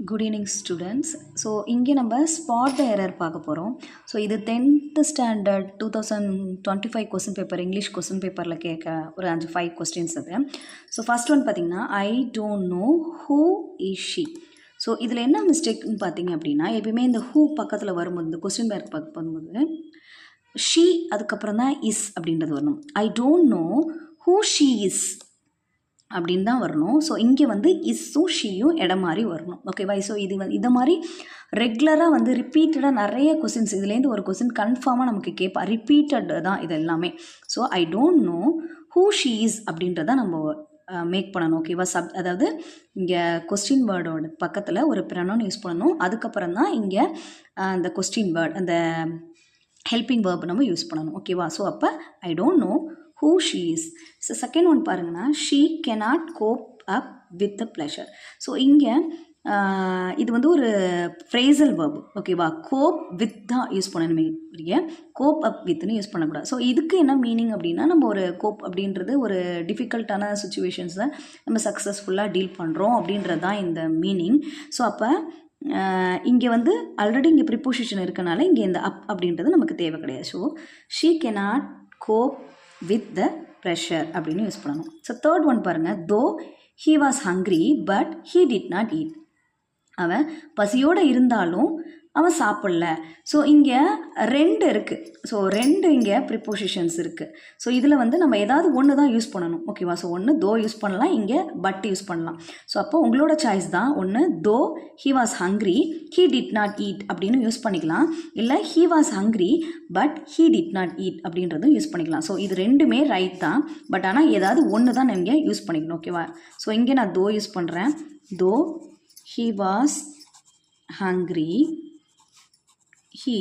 Good evening students. So இங்கே நம்ம spot the error பார்க்க போகிறோம். ஸோ இது 10th standard 2025 question paper English question பேப்பரில் கேட்க ஒரு 5 கொஸ்டின்ஸ் அது. ஸோ ஃபஸ்ட் ஒன் பார்த்தீங்கன்னா, I don't know who is she. So இதில் என்ன மிஸ்டேக்னு பார்த்தீங்க அப்படின்னா, எப்பயுமே இந்த ஹூ பக்கத்தில் வரும்போது இந்த கொஸ்டின் பேக் பார்க்க போகும்போது ஷீ அதுக்கப்புறம் தான் இஸ் அப்படின்றது வரணும். I don't know who she is அப்படின்னு தான் வரணும். ஸோ இங்கே வந்து இஸ்ஸும் ஷீயும் இடம் மாதிரி வரணும். ஓகேவா? ஸோ இது வந்து இதை மாதிரி ரெகுலராக வந்து ரிப்பீட்டடாக நிறைய கொஸ்டின்ஸ் இதுலேருந்து ஒரு கொஸ்டின் கன்ஃபார்மாக நமக்கு கேட்பா. ரிப்பீட்டட் தான் இது எல்லாமே. So I don't know who she is அப்படின்றத நம்ம மேக் பண்ணணும். ஓகேவா? அதாவது இங்கே கொஸ்டின் வேர்டோட பக்கத்தில் ஒரு ப்ரொனவுன் யூஸ் பண்ணணும். அதுக்கப்புறம் தான் இங்கே அந்த கொஸ்டின் வேர்ட் அந்த ஹெல்பிங் வேர்ப் நம்ம யூஸ் பண்ணணும். ஓகேவா? ஸோ அப்போ I don't know who she is. So second one பாருங்கன்னா, she cannot cope up with the pleasure. So இங்கே இது வந்து ஒரு ஃப்ரேசல் வேர்பு. ஓகேவா? கோப் வித் தான் யூஸ் பண்ணணுமே, கோப் அப் வித்னு யூஸ் பண்ணக்கூடாது. ஸோ இதுக்கு என்ன மீனிங் அப்படின்னா, நம்ம ஒரு கோப் அப்படின்றது ஒரு டிஃபிகல்ட்டான சுச்சுவேஷன்ஸை நம்ம சக்ஸஸ்ஃபுல்லாக டீல் பண்ணுறோம் அப்படின்றது தான் இந்த மீனிங். ஸோ அப்போ இங்கே வந்து ஆல்ரெடி இங்கே ப்ரிப்போசிஷன் இருக்கனால இங்கே இந்த அப் அப்படின்றது நமக்கு தேவை கிடையாது. So she cannot cope with the pressure அப்படின்னு யூஸ் பண்ணணும். ஸோ தேர்ட் ஒன் பாருங்கள், தோ he was hungry but he did not eat. அவன் பசியோடு இருந்தாலும் அவன் சாப்பிடல. ஸோ இங்கே ரெண்டு இருக்குது. ஸோ ரெண்டு இங்கே ப்ரிப்போசிஷன்ஸ் இருக்குது. ஸோ இதில் வந்து நம்ம ஏதாவது ஒன்று தான் யூஸ் பண்ணணும். ஓகேவா? ஸோ ஒன்று தோ யூஸ் பண்ணலாம், இங்கே பட் யூஸ் பண்ணலாம். ஸோ அப்போ உங்களோட சாய்ஸ் தான். ஒன்று தோ he was hungry he did not eat அப்படின்னு யூஸ் பண்ணிக்கலாம். இல்லை he was hungry but he did not eat அப்படின்றதும் யூஸ் பண்ணிக்கலாம். ஸோ இது ரெண்டுமே ரைட் தான். பட் ஆனால் ஏதாவது ஒன்று தான் நீங்கள் யூஸ் பண்ணிக்கணும். ஓகேவா? ஸோ இங்கே நான் தோ யூஸ் பண்ணுறேன். தோ he was hungry he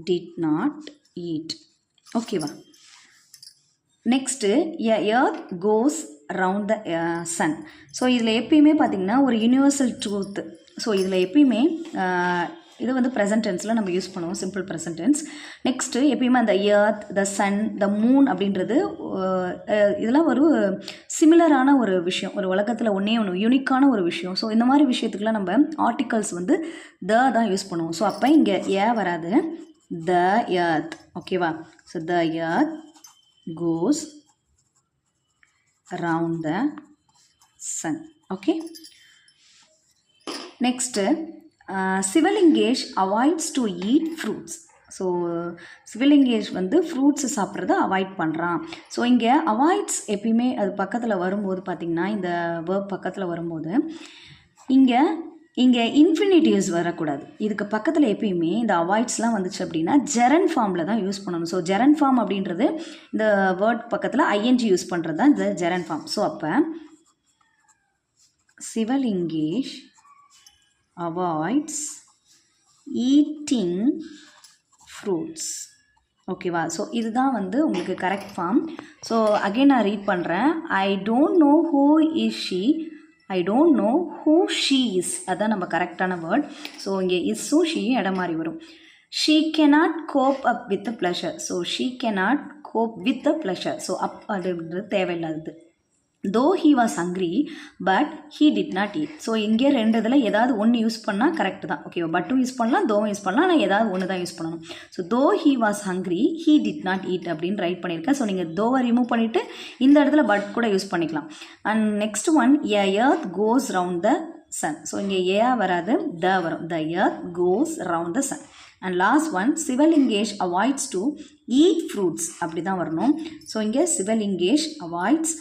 did not eat. ஓகேவா? Next a earth goes around the sun. So இதில் எப்பயுமே பார்த்திங்கன்னா ஒரு யூனிவர்சல் ட்ரூத். ஸோ இதில் எப்பயுமே இது வந்து ப்ரெசன்ட் டென்ஸில் நம்ம யூஸ் பண்ணுவோம், சிம்பிள் ப்ரெசன்ட் டென்ஸ். நெக்ஸ்ட்டு எப்பயுமே அந்த earth, the sun, the moon அப்படின்றது இதெல்லாம் ஒரு சிமிலரான ஒரு விஷயம், ஒரு உலகத்தில் ஒன்றே ஒன்று யூனிக்கான ஒரு விஷயம். ஸோ இந்த மாதிரி விஷயத்துக்குலாம் நம்ம ஆர்டிகல்ஸ் வந்து த தான் யூஸ் பண்ணுவோம். ஸோ அப்போ இங்கே ஏ வராது, த எர்த். ஓகேவா? So the earth goes around the sun. Okay. Next Sivalingesh avoids to eat fruits. So Sivalingesh வந்து ஃப்ரூட்ஸ் சாப்பிட்றத அவாய்ட் பண்ணுறான். ஸோ இங்கே அவாய்ட்ஸ் எப்பயுமே அது பக்கத்தில் வரும்போது பார்த்திங்கன்னா, இந்த வேர்ப் பக்கத்தில் வரும்போது இங்கே இன்ஃபினிட்டிவ்ஸ் வரக்கூடாது. இதுக்கு பக்கத்தில் எப்பயுமே இந்த அவாய்ட்ஸ்லாம் வந்துச்சு அப்படின்னா ஜெரன் ஃபார்மில் தான் யூஸ் பண்ணணும். ஸோ ஜெரன் ஃபார்ம் அப்படின்றது இந்த வேர்ட் பக்கத்தில் ஐஎன்ஜி யூஸ் பண்ணுறது தான் இந்த ஜெரன் ஃபார்ம். ஸோ அப்போ சிவலிங்கேஷ் அவாய்ட்ஸ் ஈட்டிங் ஃப்ரூட்ஸ். ஓகேவா? ஸோ இதுதான் வந்து உங்களுக்கு கரெக்ட் ஃபார்ம். ஸோ அகெயின் நான் ரீட் பண்ணுறேன். I don't know who is she, I don't know who she is. அதுதான் நம்ம கரெக்டான வேர்ட். ஸோ இங்கே இஸ்ஸும் ஷீயும் இடம் மாதிரி வரும். She cannot cope up with the pleasure. So she cannot cope with the pleasure. So up அப்படின்றது தேவையில்லாதது. Though he was hungry but he did not eat. So இங்கே ரெண்டு இதில் ஏதாவது ஒன்று யூஸ் பண்ணால் கரெக்டு தான். ஓகேவா? பட்டும் யூஸ் பண்ணலாம், தோவும் யூஸ் பண்ணலாம், ஆனால் ஏதாவது ஒன்று தான் யூஸ் பண்ணணும். ஸோ தோ he was hungry he did not eat அப்படின்னு ரைட் பண்ணியிருக்கேன். ஸோ நீங்கள் தோவை ரிமூவ் பண்ணிவிட்டு இந்த இடத்துல பட் கூட யூஸ் பண்ணிக்கலாம். And next one, a earth goes round the sun. So இங்கே ஏ வராது, த வரும். The earth goes round the sun. And last one, Sivalingesh avoids to eat fruits. அப்படி தான் வரணும். ஸோ இங்கே Sivalingesh avoids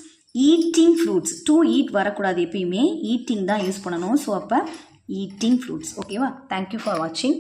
eating fruits. To eat வரக்கூடாது, எப்பயுமே eating தான் யூஸ் பண்ணணும். ஸோ அப்போ ஈட்டிங் ஃப்ரூட்ஸ். ஓகேவா? தேங்க்யூ ஃபார் வாட்சிங்.